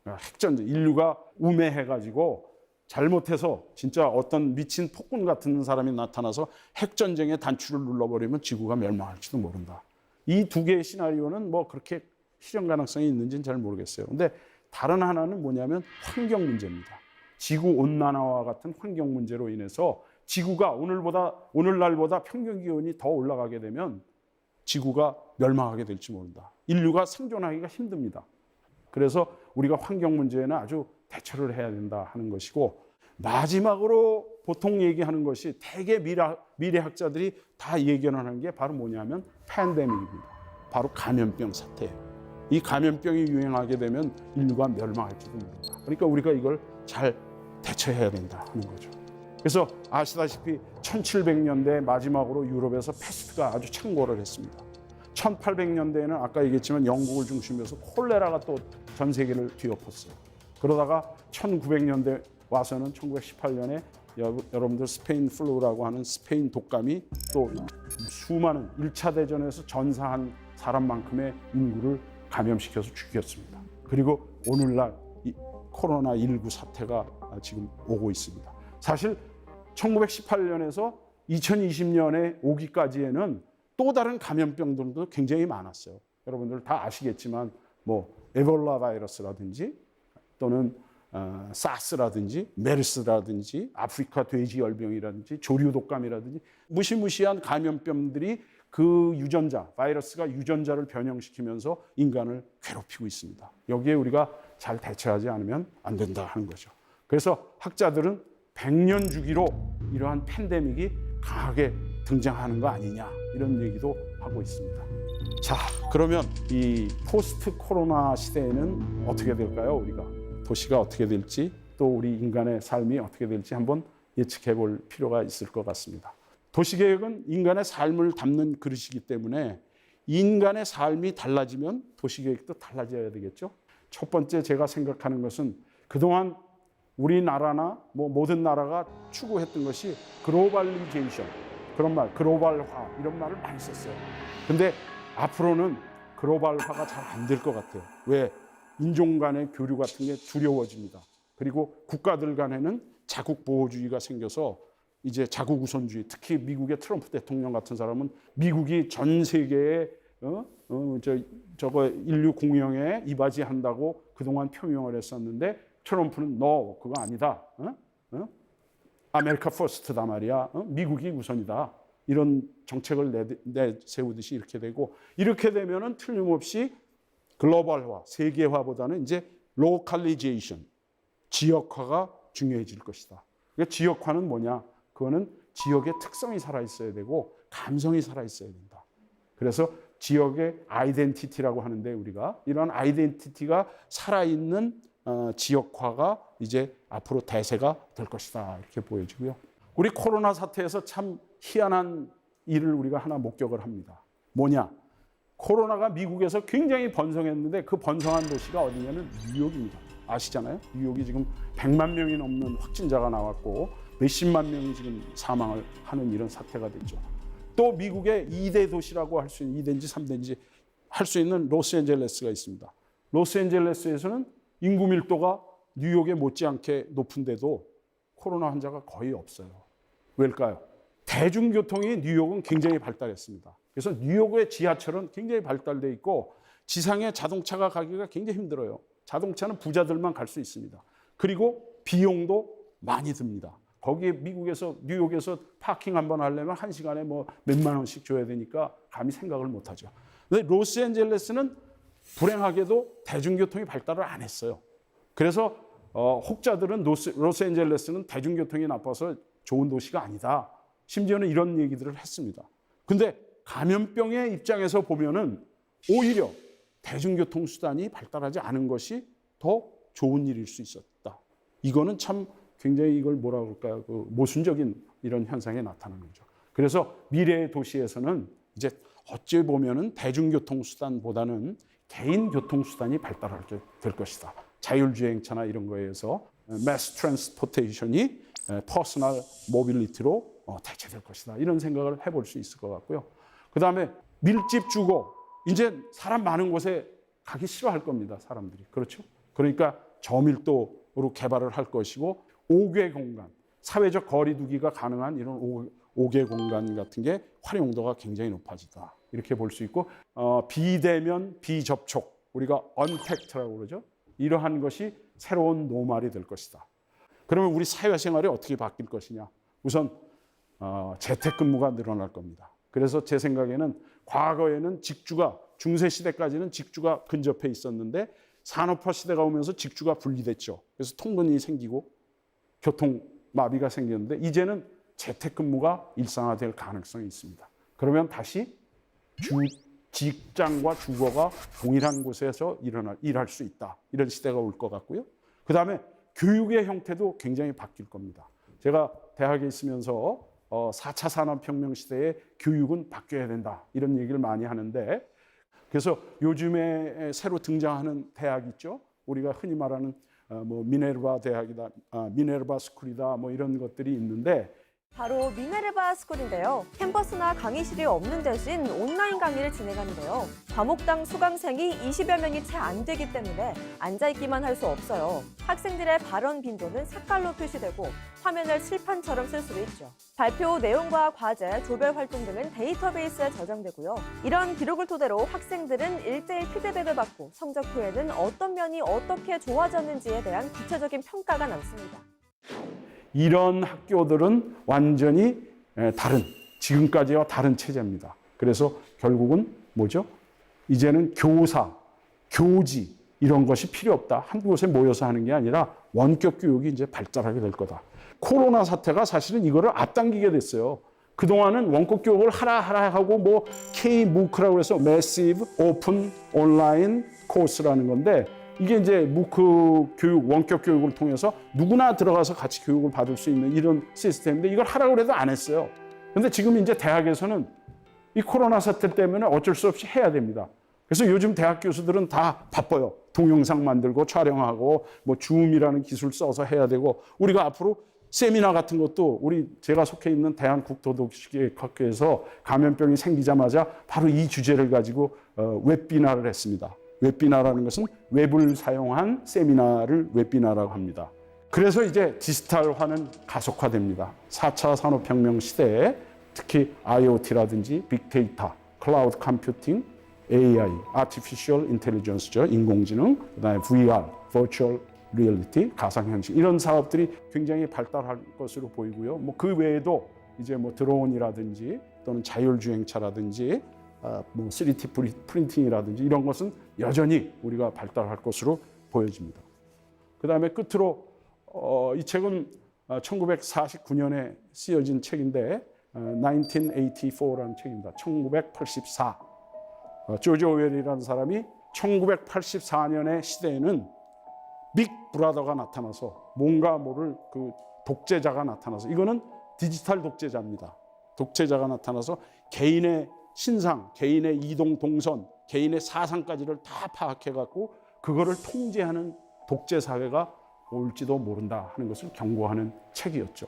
핵 전쟁, 인류가 우매해가지고 잘못해서 진짜 어떤 미친 폭군 같은 사람이 나타나서 핵 전쟁의 단추를 눌러버리면 지구가 멸망할지도 모른다. 이 2개의 시나리오는 뭐 그렇게 실현 가능성이 있는지는 잘 모르겠어요. 근데 다른 하나는 뭐냐면 환경 문제입니다. 지구 온난화와 같은 환경 문제로 인해서 지구가 오늘날보다 평균 기온이 더 올라가게 되면 지구가 멸망하게 될지 모른다. 인류가 생존하기가 힘듭니다. 그래서 우리가 환경 문제에는 아주 대처를 해야 된다 하는 것이고 마지막으로 보통 얘기하는 것이 대개 미래학자들이 다 예견하는 게 바로 뭐냐면 팬데믹입니다. 바로 감염병 사태예요. 이 감염병이 유행하게 되면 인류가 멸망할지도 모른다. 그러니까 우리가 이걸 잘 대처해야 된다 하는 거죠. 그래서 아시다시피 1700년대 마지막으로 유럽에서 패스트가 아주 창궐을 했습니다. 1800년대에는 아까 얘기했지만 영국을 중심으로 해서 콜레라가 또 전 세계를 뒤엎었어요. 그러다가 1900년대 와서는 1918년에 여러분들 스페인 플루라고 하는 스페인 독감이 또 수많은 1차 대전에서 전사한 사람만큼의 인구를 감염시켜서 죽였습니다. 그리고 오늘날 이 코로나19 사태가 지금 오고 있습니다. 사실 1918년에서 2020년에 오기까지에는 또 다른 감염병들도 굉장히 많았어요. 여러분들 다 아시겠지만 뭐 에볼라 바이러스라든지 또는 사스라든지 메르스라든지 아프리카 돼지열병이라든지 조류독감이라든지 무시무시한 감염병들이 그 유전자, 바이러스가 유전자를 변형시키면서 인간을 괴롭히고 있습니다. 여기에 우리가 잘 대처하지 않으면 안 된다 하는 거죠. 그래서 학자들은 100년 주기로 이러한 팬데믹이 강하게 등장하는 거 아니냐 이런 얘기도 하고 있습니다. 자, 그러면 이 포스트 코로나 시대에는 어떻게 될까요? 우리가 도시가 어떻게 될지 또 우리 인간의 삶이 어떻게 될지 한번 예측해 볼 필요가 있을 것 같습니다. 도시계획은 인간의 삶을 담는 그릇이기 때문에 인간의 삶이 달라지면 도시계획도 달라져야 되겠죠. 첫 번째 제가 생각하는 것은 그동안 우리나라나 뭐 모든 나라가 추구했던 것이 글로벌리제이션, 그런 말, 글로벌화 이런 말을 많이 썼어요. 근데 앞으로는 글로벌화가 잘 안 될 것 같아요. 왜? 인종 간의 교류 같은 게 두려워집니다. 그리고 국가들 간에는 자국 보호주의가 생겨서 이제 자국 우선주의, 특히 미국의 트럼프 대통령 같은 사람은 미국이 전 세계에 저거 인류 공영에 이바지한다고 그동안 표명을 했었는데 트럼프는 너 그거 아니다. 아메리카 퍼스트다 말이야. 미국이 우선이다. 이런 정책을 내세우듯이 이렇게 되고 이렇게 되면은 틀림없이 글로벌화, 세계화보다는 이제 로컬리제이션, 지역화가 중요해질 것이다. 그러니까 지역화는 뭐냐? 그거는 지역의 특성이 살아있어야 되고 감성이 살아있어야 된다. 그래서 지역의 아이덴티티라고 하는데 우리가 이런 아이덴티티가 살아있는 지역화가 이제 앞으로 대세가 될 것이다. 이렇게 보여지고요. 우리 코로나 사태에서 참 희한한 일을 우리가 하나 목격을 합니다. 뭐냐? 코로나가 미국에서 굉장히 번성했는데 그 번성한 도시가 어디냐면 뉴욕입니다. 아시잖아요? 뉴욕이 지금 100만 명이 넘는 확진자가 나왔고 몇십만 명이 지금 사망을 하는 이런 사태가 됐죠. 또 미국의 2대 도시라고 할 수 있는 2대인지 3대인지 할 수 있는 로스앤젤레스가 있습니다. 로스앤젤레스에서는 인구 밀도가 뉴욕에 못지않게 높은데도 코로나 환자가 거의 없어요. 왜일까요? 대중교통이 뉴욕은 굉장히 발달했습니다. 그래서 뉴욕의 지하철은 굉장히 발달돼 있고 지상에 자동차가 가기가 굉장히 힘들어요. 자동차는 부자들만 갈 수 있습니다. 그리고 비용도 많이 듭니다. 거기에 미국에서 뉴욕에서 파킹 한번 하려면 1시간에 뭐 몇만 원씩 줘야 되니까 감히 생각을 못 하죠. 근데 로스앤젤레스는 불행하게도 대중교통이 발달을 안 했어요. 그래서 혹자들은 로스앤젤레스는 대중교통이 나빠서 좋은 도시가 아니다. 심지어는 이런 얘기들을 했습니다. 근데 감염병의 입장에서 보면은 오히려 대중교통 수단이 발달하지 않은 것이 더 좋은 일일 수 있었다. 이거는 참 굉장히 이걸 뭐라 그럴까요? 그 모순적인 이런 현상이 나타나는 거죠. 그래서 미래의 도시에서는 이제 어찌 보면은 대중교통 수단보다는 개인 교통 수단이 발달하게 될 것이다. 자율주행차나 이런 거에서 매스 트랜스포테이션이 퍼스널 모빌리티로 대체될 것이다. 이런 생각을 해볼 수 있을 것 같고요. 그 다음에 밀집 주거. 이제 사람 많은 곳에 가기 싫어할 겁니다. 사람들이. 그렇죠? 그러니까 저밀도로 개발을 할 것이고 5개 공간, 사회적 거리 두기가 가능한 이런 5개 공간 같은 게 활용도가 굉장히 높아지다. 이렇게 볼 수 있고 비대면, 비접촉, 우리가 언택트라고 그러죠. 이러한 것이 새로운 노말이 될 것이다. 그러면 우리 사회생활이 어떻게 바뀔 것이냐. 우선 재택근무가 늘어날 겁니다. 그래서 제 생각에는 과거에는 직주가 중세시대까지는 직주가 근접해 있었는데 산업화 시대가 오면서 직주가 분리됐죠. 그래서 통근이 생기고 교통마비가 생겼는데 이제는 재택근무가 일상화될 가능성이 있습니다. 그러면 다시 직장과 주거가 동일한 곳에서 일할 수 있다. 이런 시대가 올 것 같고요. 그다음에 교육의 형태도 굉장히 바뀔 겁니다. 제가 대학에 있으면서 4차 산업혁명 시대에 교육은 바뀌어야 된다. 이런 얘기를 많이 하는데 그래서 요즘에 새로 등장하는 대학 있죠. 우리가 흔히 말하는 뭐 미네르바 대학이다, 미네르바 스쿨이다, 뭐 이런 것들이 있는데 바로 미네르바 스쿨인데요. 캠퍼스나 강의실이 없는 대신 온라인 강의를 진행하는데요. 과목당 수강생이 20여 명이 채 안 되기 때문에 앉아있기만 할 수 없어요. 학생들의 발언 빈도는 색깔로 표시되고 화면을 칠판처럼 쓸 수도 있죠. 발표 내용과 과제, 조별 활동 등은 데이터베이스에 저장되고요. 이런 기록을 토대로 학생들은 1:1 피드백을 받고 성적 후에는 어떤 면이 어떻게 좋아졌는지에 대한 구체적인 평가가 남습니다. 이런 학교들은 완전히 다른, 지금까지와 다른 체제입니다. 그래서 결국은 뭐죠? 이제는 교사, 교지 이런 것이 필요 없다. 한 곳에 모여서 하는 게 아니라 원격 교육이 이제 발달하게 될 거다. 코로나 사태가 사실은 이거를 앞당기게 됐어요. 그동안은 원격 교육을 하라 하고 뭐 K-MOOC라고 해서 Massive Open Online Course라는 건데 이게 이제 무크 교육, 원격 교육을 통해서 누구나 들어가서 같이 교육을 받을 수 있는 이런 시스템인데 이걸 하라고 해도 안 했어요. 근데 지금 이제 대학에서는 이 코로나 사태 때문에 어쩔 수 없이 해야 됩니다. 그래서 요즘 대학 교수들은 다 바빠요. 동영상 만들고 촬영하고 뭐 줌이라는 기술 써서 해야 되고 우리가 앞으로 세미나 같은 것도 제가 속해 있는 대한국토도시계획학교에서 감염병이 생기자마자 바로 이 주제를 가지고 웹비나를 했습니다. 웹비나라는 것은 웹을 사용한 세미나를 웹비나라고 합니다. 그래서 이제 디지털화는 가속화됩니다. 4차 산업혁명 시대에 특히 IoT라든지 빅데이터, 클라우드 컴퓨팅, AI, Artificial Intelligence죠. 인공지능, 그다음에 VR, Virtual Reality, 가상현실 이런 사업들이 굉장히 발달할 것으로 보이고요. 뭐 그 외에도 이제 뭐 드론이라든지 또는 자율주행차라든지 뭐 3D 프린팅이라든지 이런 것은 여전히 우리가 발달할 것으로 보여집니다. 그 다음에 끝으로 이 책은 1949년에 쓰여진 책인데 1984라는 책입니다. 1984. 조지 오웰이라는 사람이 1984년의 시대에는 빅 브라더가 나타나서 뭔가 모를 그 독재자가 나타나서 이거는 디지털 독재자입니다. 독재자가 나타나서 개인의 신상, 개인의 이동 동선, 개인의 사상까지를 다 파악해갖고 그거를 통제하는 독재 사회가 올지도 모른다 하는 것을 경고하는 책이었죠.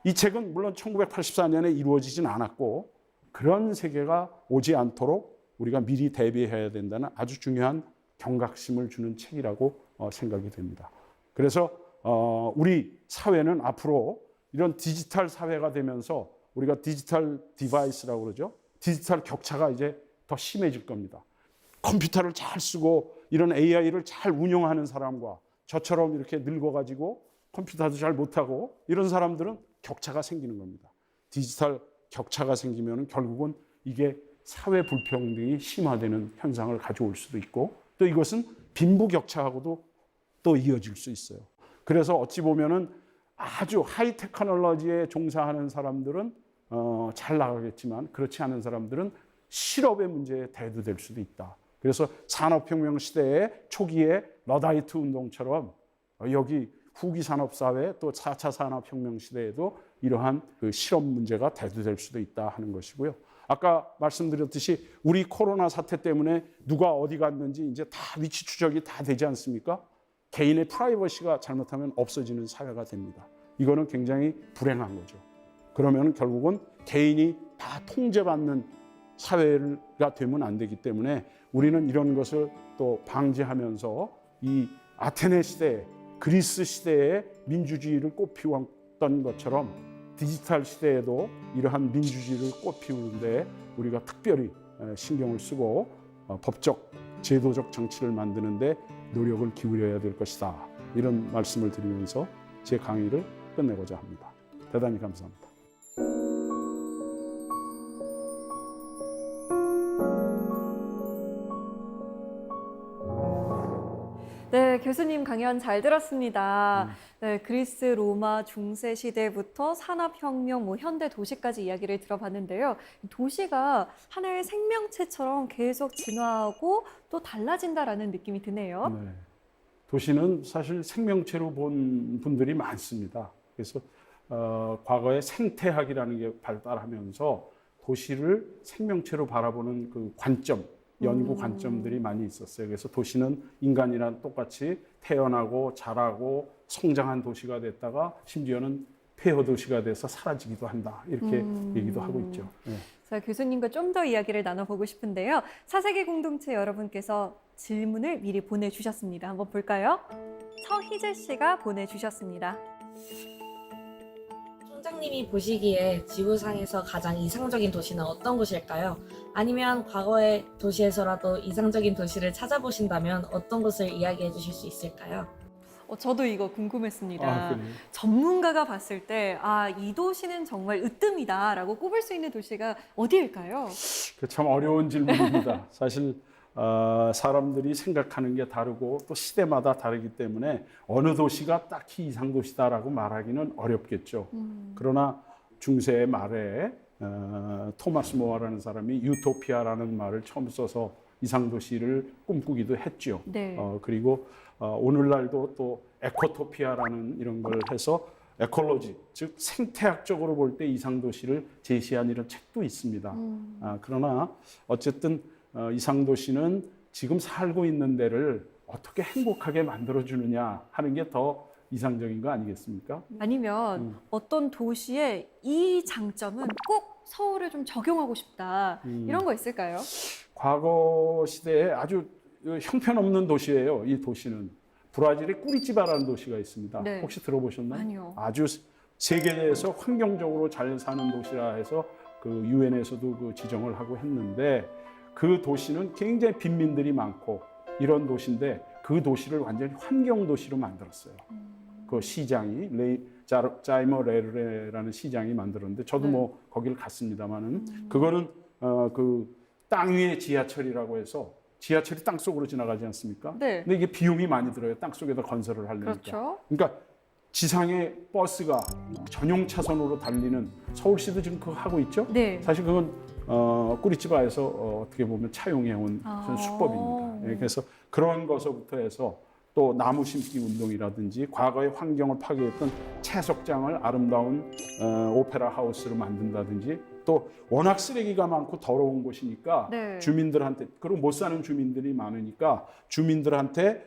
이 책은 물론 1984년에 이루어지진 않았고 그런 세계가 오지 않도록 우리가 미리 대비해야 된다는 아주 중요한 경각심을 주는 책이라고 생각이 됩니다. 그래서 우리 사회는 앞으로 이런 디지털 사회가 되면서 우리가 디지털 디바이스라고 그러죠. 디지털 격차가 이제 더 심해질 겁니다. 컴퓨터를 잘 쓰고 이런 AI를 잘 운영하는 사람과 저처럼 이렇게 늙어가지고 컴퓨터도 잘 못하고 이런 사람들은 격차가 생기는 겁니다. 디지털 격차가 생기면 결국은 이게 사회 불평등이 심화되는 현상을 가져올 수도 있고 또 이것은 빈부 격차하고도 또 이어질 수 있어요. 그래서 어찌 보면은 아주 하이 테크놀로지에 종사하는 사람들은 잘 나가겠지만 그렇지 않은 사람들은 실업의 문제에 대두될 수도 있다. 그래서 산업혁명 시대의 초기에 러다이트 운동처럼 여기 후기 산업사회 또 4차 산업혁명 시대에도 이러한 그 실업 문제가 대두될 수도 있다 하는 것이고요. 아까 말씀드렸듯이 우리 코로나 사태 때문에 누가 어디 갔는지 이제 다 위치 추적이 다 되지 않습니까? 개인의 프라이버시가 잘못하면 없어지는 사회가 됩니다. 이거는 굉장히 불행한 거죠. 그러면 결국은 개인이 다 통제받는 사회가 되면 안 되기 때문에 우리는 이런 것을 또 방지하면서 이 아테네 시대, 그리스 시대의 민주주의를 꽃피웠던 것처럼 디지털 시대에도 이러한 민주주의를 꽃피우는데 우리가 특별히 신경을 쓰고 법적, 제도적 정치를 만드는데 노력을 기울여야 될 것이다. 이런 말씀을 드리면서 제 강의를 끝내고자 합니다. 대단히 감사합니다. 네, 교수님 강연 잘 들었습니다. 네, 그리스, 로마 중세 시대부터 산업혁명, 현대 도시까지 이야기를 들어봤는데요. 도시가 하나의 생명체처럼 계속 진화하고 또 달라진다라는 느낌이 드네요. 네. 도시는 사실 생명체로 본 분들이 많습니다. 그래서 과거에 생태학이라는 게 발달하면서 도시를 생명체로 바라보는 그 관점, 연구 관점들이 많이 있었어요. 그래서 도시는 인간이랑 똑같이 태어나고 자라고 성장한 도시가 됐다가 심지어는 폐허 도시가 돼서 사라지기도 한다. 이렇게 얘기도 하고 있죠. 네. 자, 교수님과 좀 더 이야기를 나눠보고 싶은데요. 사세계 공동체 여러분께서 질문을 미리 보내주셨습니다. 한번 볼까요? 서희재 씨가 보내주셨습니다. 총장님이 보시기에 지구상에서 가장 이상적인 도시는 어떤 곳일까요? 아니면 과거의 도시에서라도 이상적인 도시를 찾아보신다면 어떤 곳을 이야기해 주실 수 있을까요? 저도 이거 궁금했습니다. 그래요? 전문가가 봤을 때, 이 도시는 정말 으뜸이다라고 꼽을 수 있는 도시가 어디일까요? 참 어려운 질문입니다. 사실 사람들이 생각하는 게 다르고 또 시대마다 다르기 때문에 어느 도시가 딱히 이상도시다라고 말하기는 어렵겠죠. 그러나 중세 말에 토마스 모어라는 사람이 유토피아라는 말을 처음 써서 이상도시를 꿈꾸기도 했죠. 네. 그리고 오늘날도 또 에코토피아라는 이런 걸 해서 에콜로지, 즉 생태학적으로 볼 때 이상도시를 제시한 이런 책도 있습니다. 그러나 어쨌든 이상도시는 지금 살고 있는 데를 어떻게 행복하게 만들어주느냐 하는 게 더 이상적인 거 아니겠습니까? 아니면 어떤 도시의 이 장점은 꼭 서울에 좀 적용하고 싶다. 이런 거 있을까요? 과거 시대에 아주 형편없는 도시예요. 이 도시는 브라질의 꾸리티바라는 도시가 있습니다. 네. 혹시 들어보셨나요? 아니요. 아주 세계에서 환경적으로 잘 사는 도시라 해서 그 유엔에서도 그 지정을 하고 했는데 그 도시는 굉장히 빈민들이 많고 이런 도시인데 그 도시를 완전히 환경 도시로 만들었어요. 그 시장이 자이머 레르레라는 시장이 만들었는데 저도 네. 뭐 거기를 갔습니다만은 그거는 그 땅 위의 지하철이라고 해서 지하철이 땅 속으로 지나가지 않습니까? 네. 근데 이게 비용이 많이 들어요. 땅 속에다 건설을 하려니까. 그렇죠. 그러니까 지상의 버스가 전용 차선으로 달리는 서울시도 지금 그거 하고 있죠. 네. 사실 그건 꾸리치바에서 어떻게 보면 차용해온 그런 수법입니다. 예, 그래서 그런 것부터 해서 또 나무 심기 운동이라든지 과거의 환경을 파괴했던 채석장을 아름다운 오페라 하우스로 만든다든지 또 워낙 쓰레기가 많고 더러운 곳이니까 네. 주민들한테 그리고 못 사는 주민들이 많으니까 주민들한테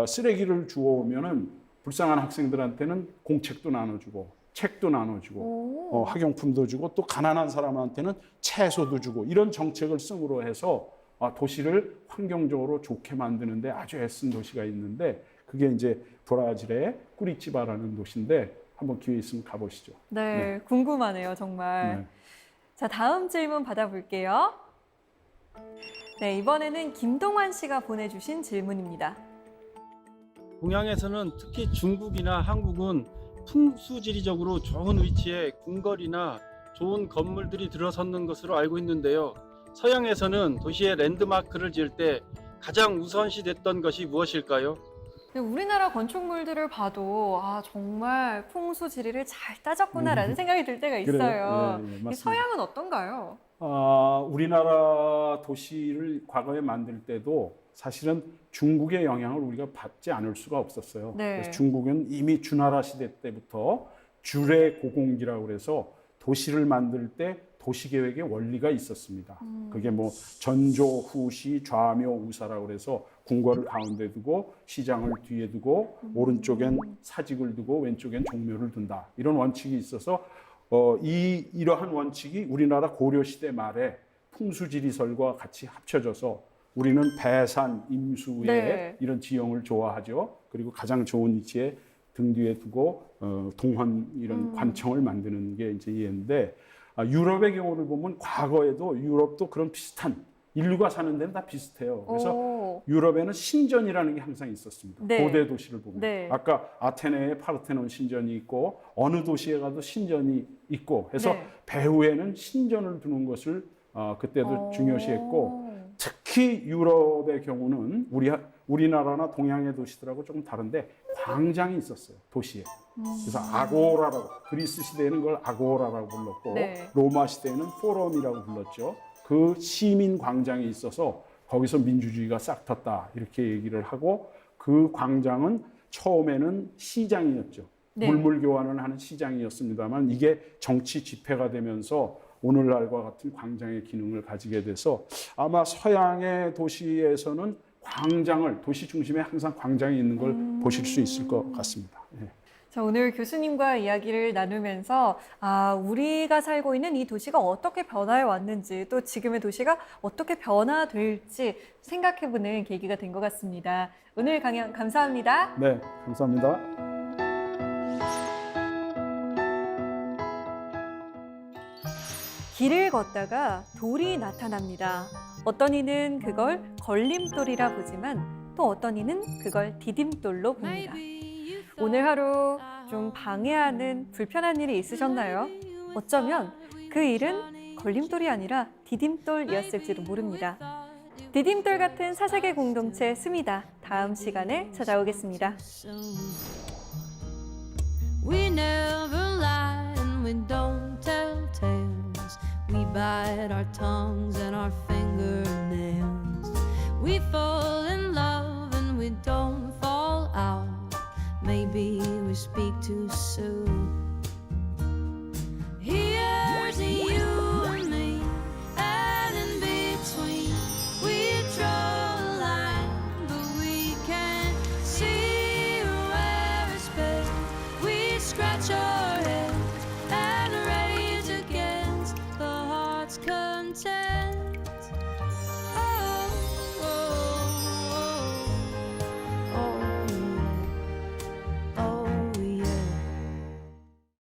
쓰레기를 주워오면은 불쌍한 학생들한테는 공책도 나눠주고 책도 나눠주고 학용품도 주고 또 가난한 사람한테는 채소도 주고 이런 정책을 쓰므로 해서 도시를 환경적으로 좋게 만드는데 아주 애쓴 도시가 있는데 그게 이제 브라질의 꾸리티바라는 도시인데 한번 기회 있으면 가보시죠. 네, 궁금하네요, 정말. 네. 자, 다음 질문 받아볼게요. 네, 이번에는 김동환 씨가 보내주신 질문입니다. 동양에서는 특히 중국이나 한국은 풍수지리적으로 좋은 위치에 궁궐이나 좋은 건물들이 들어섰는 것으로 알고 있는데요. 서양에서는 도시의 랜드마크를 지을 때 가장 우선시됐던 것이 무엇일까요? 우리나라 건축물들을 봐도 정말 풍수지리를 잘 따졌구나라는 생각이 들 때가 있어요. 그래요. 예, 맞습니다. 서양은 어떤가요? 우리나라 도시를 과거에 만들 때도 사실은 중국의 영향을 우리가 받지 않을 수가 없었어요. 네. 그래서 중국은 이미 주나라 시대 때부터 주례 고공기라고 그래서 도시를 만들 때 도시계획의 원리가 있었습니다. 그게 뭐 전조, 후시, 좌묘, 우사라고 그래서 궁궐을 가운데 두고 시장을 뒤에 두고 오른쪽엔 사직을 두고 왼쪽엔 종묘를 둔다. 이런 원칙이 있어서 이러한 원칙이 우리나라 고려 시대 말에 풍수지리설과 같이 합쳐져서 우리는 배산, 임수의 네. 이런 지형을 좋아하죠. 그리고 가장 좋은 위치에 등 뒤에 두고 동헌 이런 관청을 만드는 게 이제 이해인데 유럽의 경우를 보면 과거에도 유럽도 그런 비슷한 인류가 사는 데는 다 비슷해요. 그래서 유럽에는 신전이라는 게 항상 있었습니다. 네. 고대 도시를 보면 네. 아까 아테네에 파르테논 신전이 있고 어느 도시에 가도 신전이 있고 해서 네. 배후에는 신전을 두는 것을 그때도 중요시했고 특히 유럽의 경우는 우리나라나 동양의 도시들하고 조금 다른데 광장이 있었어요. 도시에. 그래서 아고라라고 그리스 시대에는 그걸 아고라라고 불렀고 네. 로마 시대에는 포럼이라고 불렀죠. 그 시민 광장이 있어서 거기서 민주주의가 싹 텄다 이렇게 얘기를 하고 그 광장은 처음에는 시장이었죠. 네. 물물 교환을 하는 시장이었습니다만 이게 정치 집회가 되면서 오늘날과 같은 광장의 기능을 가지게 돼서 아마 서양의 도시에서는 광장을 도시 중심에 항상 광장이 있는 걸 보실 수 있을 것 같습니다. 예. 자, 오늘 교수님과 이야기를 나누면서 우리가 살고 있는 이 도시가 어떻게 변화해 왔는지 또 지금의 도시가 어떻게 변화될지 생각해보는 계기가 된 것 같습니다. 오늘 강연 감사합니다. 네, 감사합니다. 길을 걷다가 돌이 나타납니다. 어떤 이는 그걸 걸림돌이라 보지만 또 어떤 이는 그걸 디딤돌로 봅니다. 오늘 하루 좀 방해하는 불편한 일이 있으셨나요? 어쩌면 그 일은 걸림돌이 아니라 디딤돌이었을지도 모릅니다. 디딤돌 같은 사색의 공동체 스미다. 다음 시간에 찾아오겠습니다. We never lie and we don't tell tales. We bite our tongues and our fingernails. We fall in love and we don't fall out. Maybe we speak too soon.